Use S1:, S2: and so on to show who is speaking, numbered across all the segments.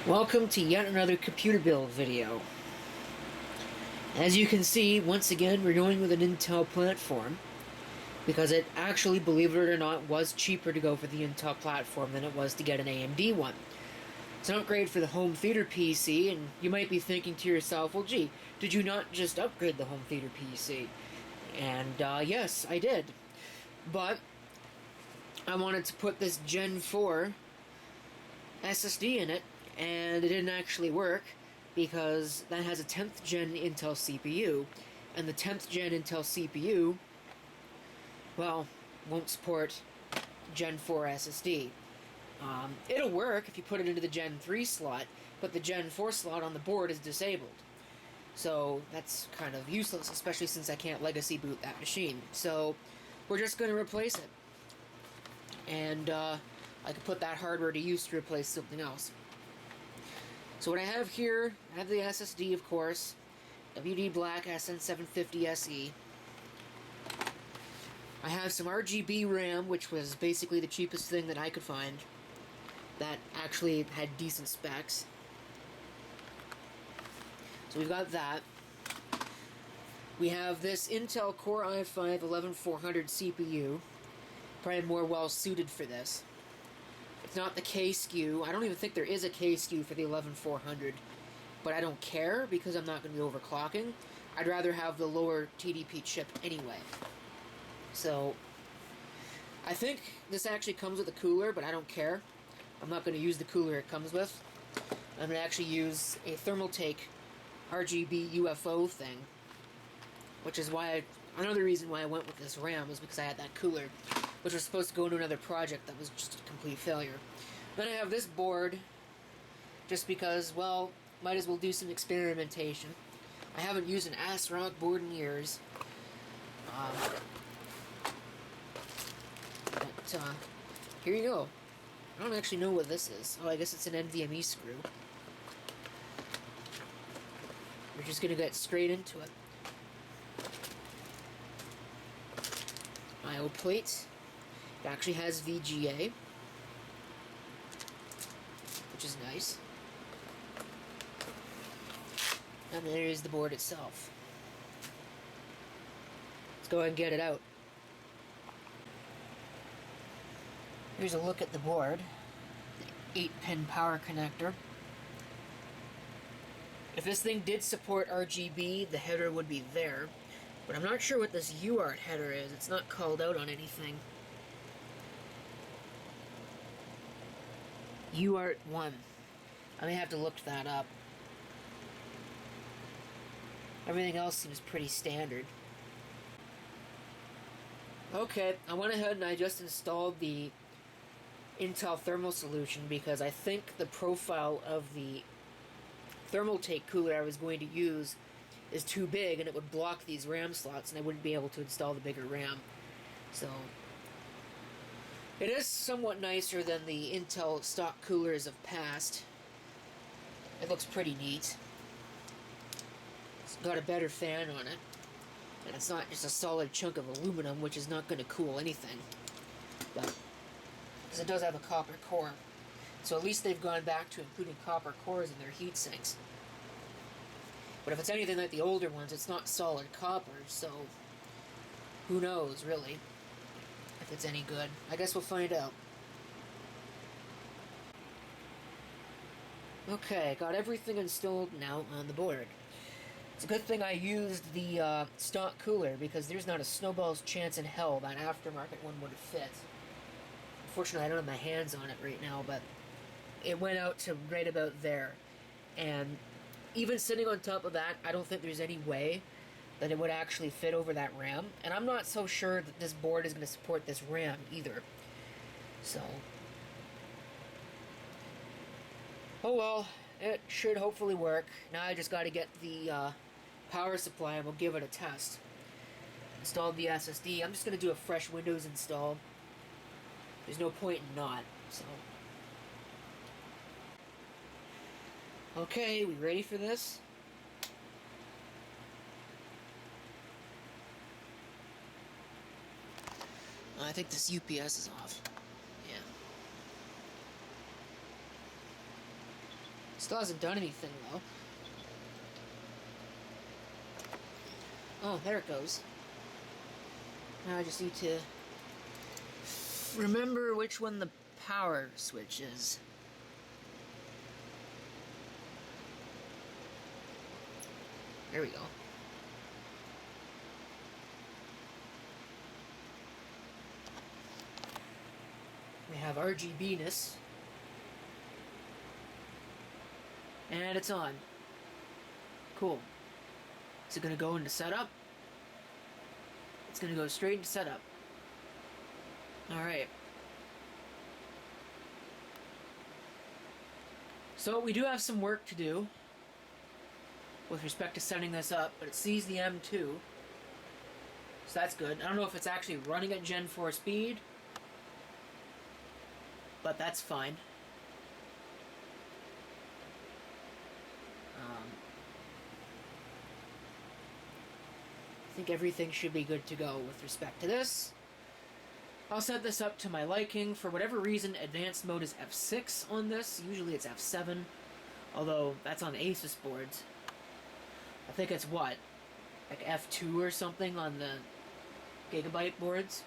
S1: Welcome to yet another computer build video. As you can see, once again, we're going with an Intel platform because it actually, believe it or not, was cheaper to go for the Intel platform than it was to get an AMD one. It's an upgrade for the home theater PC, and you might be thinking to yourself, well, gee, did you not just upgrade the home theater PC? And yes, I did. But I wanted to put this Gen 4 SSD in it, and it didn't actually work because that has a 10th gen Intel CPU, and the 10th gen Intel CPU, well, won't support Gen 4 SSD. It'll work if you put it into the Gen 3 slot, but the Gen 4 slot on the board is disabled. So that's kind of useless, especially since I can't legacy boot that machine. So we're just going to replace it. And I could put that hardware to use to replace something else. So what I have here, I have the SSD, of course, WD Black SN750SE. I have some RGB RAM, which was basically the cheapest thing that I could find that actually had decent specs. So we've got that. We have this Intel Core i5-11400 CPU, probably more well suited for this. It's not the K SKU. I don't even think there is a K SKU for the 11400, but I don't care because I'm not going to be overclocking. I'd rather have the lower TDP chip anyway. So I think this actually comes with a cooler, but I don't care. I'm not going to use the cooler it comes with. I'm going to actually use a Thermaltake RGB UFO thing, which is why another reason why I went with this RAM was because I had that cooler, which was supposed to go into another project that was just a complete failure. Then I have this board, just because, well, might as well do some experimentation. I haven't used an ASRock board in years. But here you go. I don't actually know what this is. Oh, I guess it's an NVMe screw. We're just gonna get straight into it. I/O plate. It actually has VGA, which is nice. And there is the board itself. Let's go ahead and get it out. Here's a look at the board. The 8-pin power connector. If this thing did support RGB, the header would be there. But I'm not sure what this UART header is. It's not called out on anything. UART 1. I may have to look that up. Everything else seems pretty standard. Okay, I went ahead and I just installed the Intel thermal solution because I think the profile of the Thermaltake cooler I was going to use is too big and it would block these RAM slots and I wouldn't be able to install the bigger RAM. So it is somewhat nicer than the Intel stock coolers of past. It looks pretty neat. It's got a better fan on it. And it's not just a solid chunk of aluminum, which is not going to cool anything. But because it does have a copper core. So at least they've gone back to including copper cores in their heat sinks. But if it's anything like the older ones, it's not solid copper, so who knows, really, if it's any good. I guess we'll find out. Okay, got everything installed now on the board. It's a good thing I used the stock cooler, because there's not a snowball's chance in hell that aftermarket one would fit. Unfortunately, I don't have my hands on it right now, but it went out to right about there. And even sitting on top of that, I don't think there's any way that it would actually fit over that RAM. And I'm not so sure that this board is going to support this RAM either. So, oh well, it should hopefully work. Now I just got to get the power supply and we'll give it a test. Installed the SSD. I'm just going to do a fresh Windows install. There's no point in not, so. Okay, we ready for this? I think this UPS is off. Yeah. Still hasn't done anything, though. Oh, there it goes. Now I just need to remember which one the power switch is. There we go. We have RGB-ness. And it's on. Cool. Is it going to go into setup? It's going to go straight into setup. Alright. So we do have some work to do with respect to setting this up, but it sees the M2. So that's good. I don't know if it's actually running at Gen 4 speed, but that's fine. I think everything should be good to go with respect to this. I'll set this up to my liking. For whatever reason, advanced mode is F6 on this. Usually it's F7, although that's on Asus boards. I think it's what? Like F2 or something on the Gigabyte boards?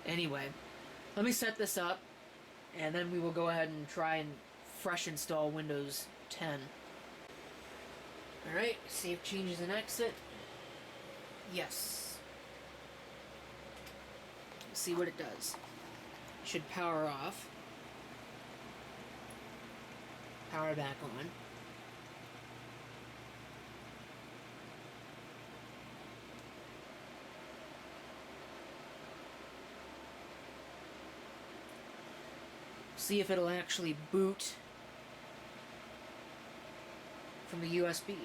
S1: Anyway, let me set this up, and then we will go ahead and try and fresh install Windows 10. Alright, save changes and exit. Yes. Let's see what it does. It should power off. Power back on. See if it'll actually boot from the USB.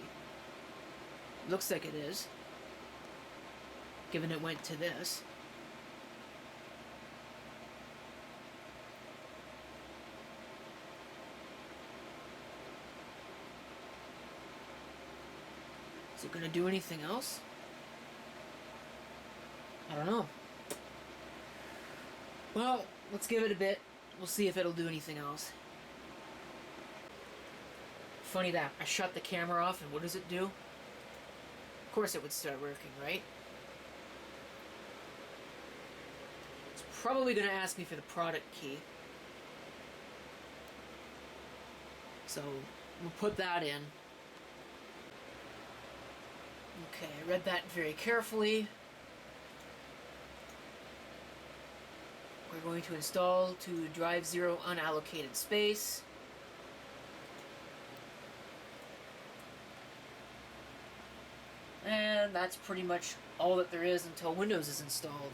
S1: Looks like it is, given it went to this. Is it going to do anything else? I don't know. Well, let's give it a bit. We'll see if it'll do anything else. Funny that. I shut the camera off, and what does it do? Of course it would start working, right? It's probably going to ask me for the product key. So, we'll put that in. Okay, I read that very carefully. We're going to install to drive 0 unallocated space. And that's pretty much all that there is until Windows is installed.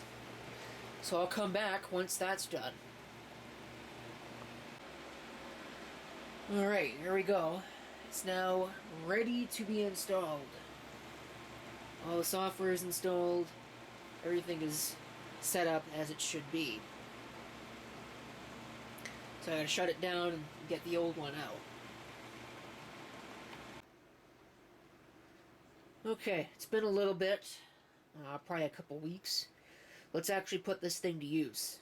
S1: So I'll come back once that's done. Alright, here we go. It's now ready to be installed. All the software is installed. Everything is set up as it should be. So I gotta shut it down and get the old one out. Okay, it's been a little bit, probably a couple weeks. Let's actually put this thing to use.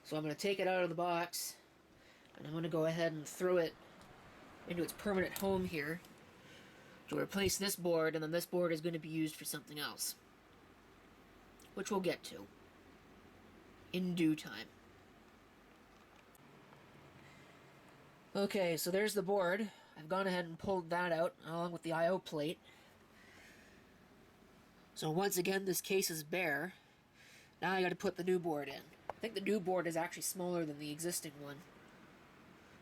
S1: So I'm going to take it out of the box, and I'm going to go ahead and throw it into its permanent home here to replace this board, and then this board is going to be used for something else, which we'll get to in due time. Okay, so there's the board. I've gone ahead and pulled that out along with the I/O plate. So once again, this case is bare. Now I gotta put the new board in. I think the new board is actually smaller than the existing one.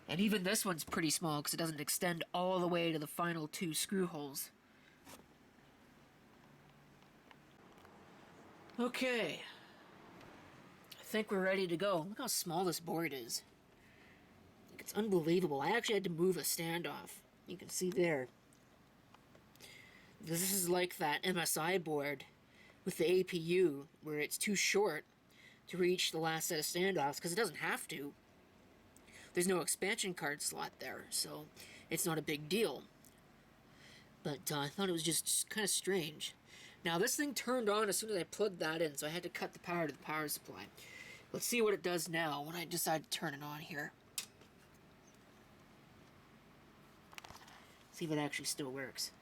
S1: And even this one's pretty small because it doesn't extend all the way to the final 2 screw holes. Okay. I think we're ready to go. Look how small this board is. It's unbelievable. I actually had to move a standoff. You can see there. This is like that MSI board with the APU where it's too short to reach the last set of standoffs because it doesn't have to. There's no expansion card slot there, so it's not a big deal. But I thought it was just kind of strange. Now this thing turned on as soon as I plugged that in, so I had to cut the power to the power supply. Let's see what it does now when I decide to turn it on here. See if it actually still works.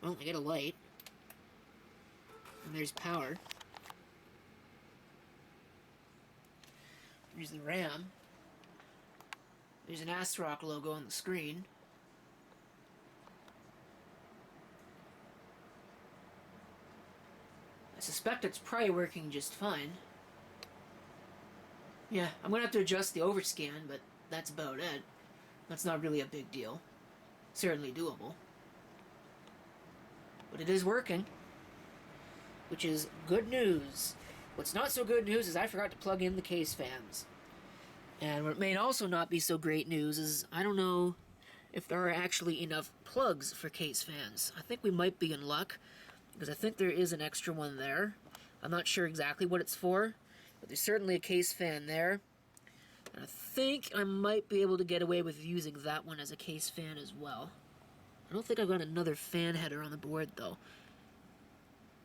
S1: Well, I get a light. And there's power. There's the RAM. There's an ASRock logo on the screen. I suspect it's probably working just fine. Yeah, I'm gonna have to adjust the overscan, but that's about it. That's not really a big deal. Certainly doable. But it is working, which is good news. What's not so good news is I forgot to plug in the case fans. And what may also not be so great news is I don't know if there are actually enough plugs for case fans. I think we might be in luck, because I think there is an extra one there. I'm not sure exactly what it's for, but there's certainly a case fan there. And I think I might be able to get away with using that one as a case fan as well. I don't think I've got another fan header on the board, though.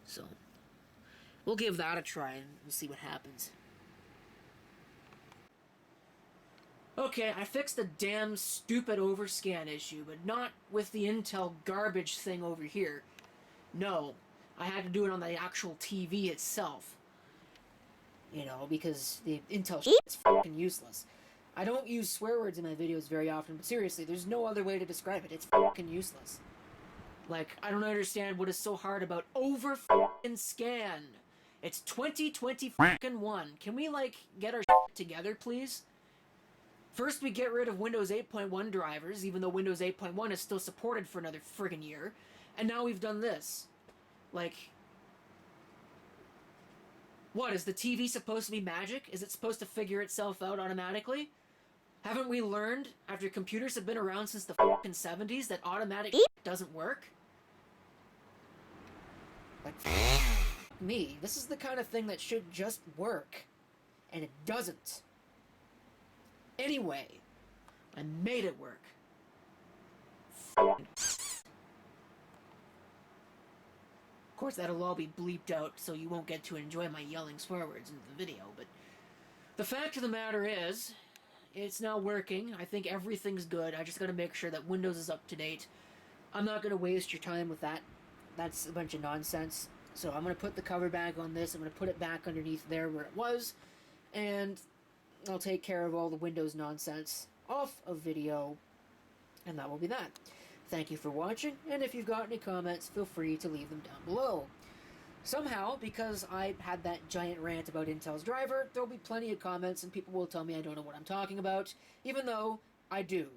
S1: So, we'll give that a try and we'll see what happens. Okay, I fixed the damn stupid overscan issue, but not with the Intel garbage thing over here. No, I had to do it on the actual TV itself. You know, because the Intel shit is fucking useless. I don't use swear words in my videos very often, but seriously, there's no other way to describe it. It's fucking useless. Like, I don't understand what is so hard about over fucking scan. It's 2021. Can we, like, get our shit together, please? First, we get rid of Windows 8.1 drivers, even though Windows 8.1 is still supported for another friggin' year. And now we've done this. Like, what, is the TV supposed to be magic? Is it supposed to figure itself out automatically? Haven't we learned, after computers have been around since the fucking 70s, that automatic doesn't work? Like, me, this is the kind of thing that should just work. And it doesn't. Anyway, I made it work. Of course, that'll all be bleeped out, so you won't get to enjoy my yelling swear words in the video, but the fact of the matter is, it's now working. I think everything's good. I just gotta make sure that Windows is up to date. I'm not gonna waste your time with that. That's a bunch of nonsense. So I'm gonna put the cover back on this. I'm gonna put it back underneath there where it was, and I'll take care of all the Windows nonsense off of video, and that will be that. Thank you for watching, and if you've got any comments, feel free to leave them down below. Somehow, because I had that giant rant about Intel's driver, there'll be plenty of comments and people will tell me I don't know what I'm talking about, even though I do.